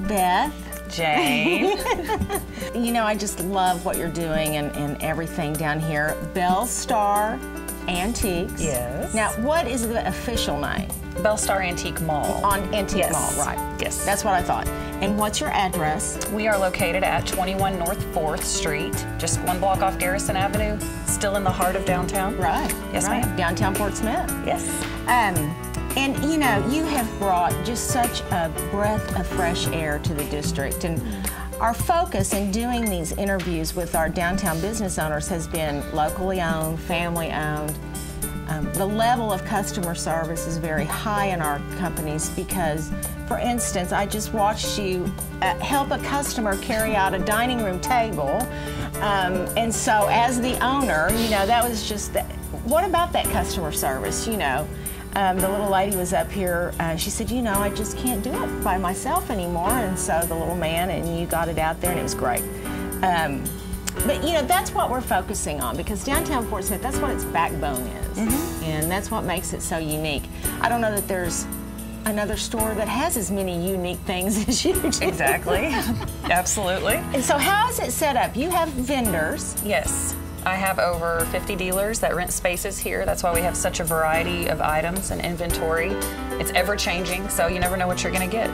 Beth. Jane. You know, I just love what you're doing and everything down here. Belle Starr Antiques. Yes. Now, what is the official name? Belle Starr Antique Mall. On Antique Yes. Mall, right. Yes. That's what I thought. And what's your address? We are located at 21 North 4th Street, just one block off Garrison Avenue, still in the heart of downtown. Right. Yes, right. ma'am. Downtown Fort Smith. Yes. And you know, you have brought just such a breath of fresh air to the district. And our focus in doing these interviews with our downtown business owners has been locally owned, family owned. The level of customer service is very high in our companies because, for instance, I just watched you help a customer carry out a dining room table. And so as the owner, you know, that was just, what about that customer service, you know? The little lady was up here, she said, you know, I just can't do it by myself anymore. And so the little man and you got it out there and it was great. But you know, that's what we're focusing on because downtown Fort Smith, that's what its backbone is. And that's what makes it so unique. I don't know that there's another store that has as many unique things as you do. Exactly. Absolutely. And so how is it set up? You have vendors. Yes. I have over 50 dealers that rent spaces here. That's why we have such a variety of items and inventory. It's ever changing, so you never know what you're going to get.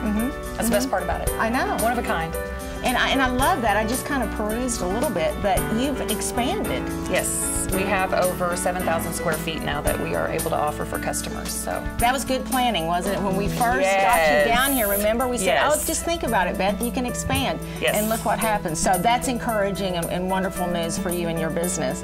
That's the best part about it. I know. One of a kind. And I love that. I just kind of perused a little bit, but you've expanded. Yes, we have over 7,000 square feet now that we are able to offer for customers. So that was good planning, wasn't it? When we first got you down here, remember we said, oh, just think about it, Beth, you can expand. And look what happens. So that's encouraging and wonderful news for you and your business.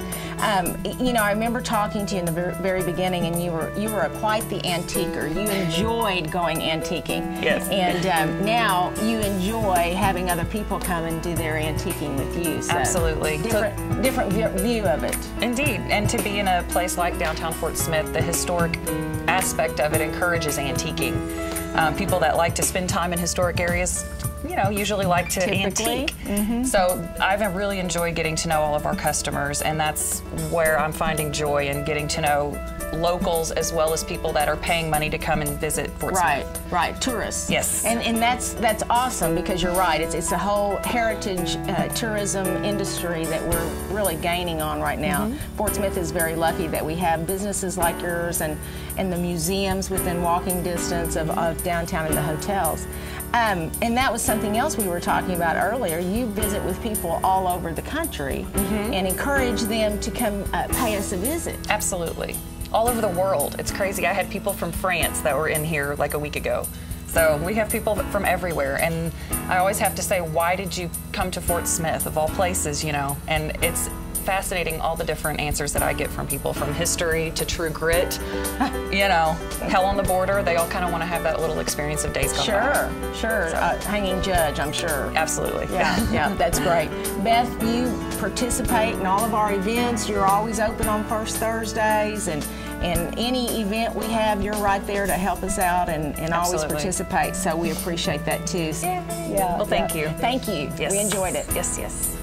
You know, I remember talking to you in the very beginning, and you were quite the antiquer. You enjoyed going antiquing. Yes. And now you enjoy having other people come and do their antiquing with you. So absolutely. Different view of it. Indeed. And to be in a place like downtown Fort Smith, the historic aspect of it encourages antiquing. People that like to spend time in historic areas, you know, usually like to antique. So I've really enjoyed getting to know all of our customers, and that's where I'm finding joy in getting to know locals as well as people that are paying money to come and visit Fort Smith. Right, tourists. Yes. And that's awesome because you're right. It's a whole heritage tourism industry that we're really gaining on right now. Fort Smith is very lucky that we have businesses like yours and the museums within walking distance of downtown and the hotels. And that was something else we were talking about earlier. You visit with people all over the country and encourage them to come pay us a visit. Absolutely. All over the world. It's crazy. I had people from France that were in here like a week ago. So we have people from everywhere. And I always have to say, why did you come to Fort Smith, of all places, you know? And it's fascinating, all the different answers that I get from people, from history to true grit, you know, hell on the border. They all kind of want to have that little experience of days gone by. Sure. So. Hanging judge, I'm sure. Absolutely. Yeah, that's great. Beth, you participate in all of our events. You're always open on first Thursdays, and any event we have, you're right there to help us out and always participate. So we appreciate that too. Well, thank you. Thank you. Yes. We enjoyed it. Yes.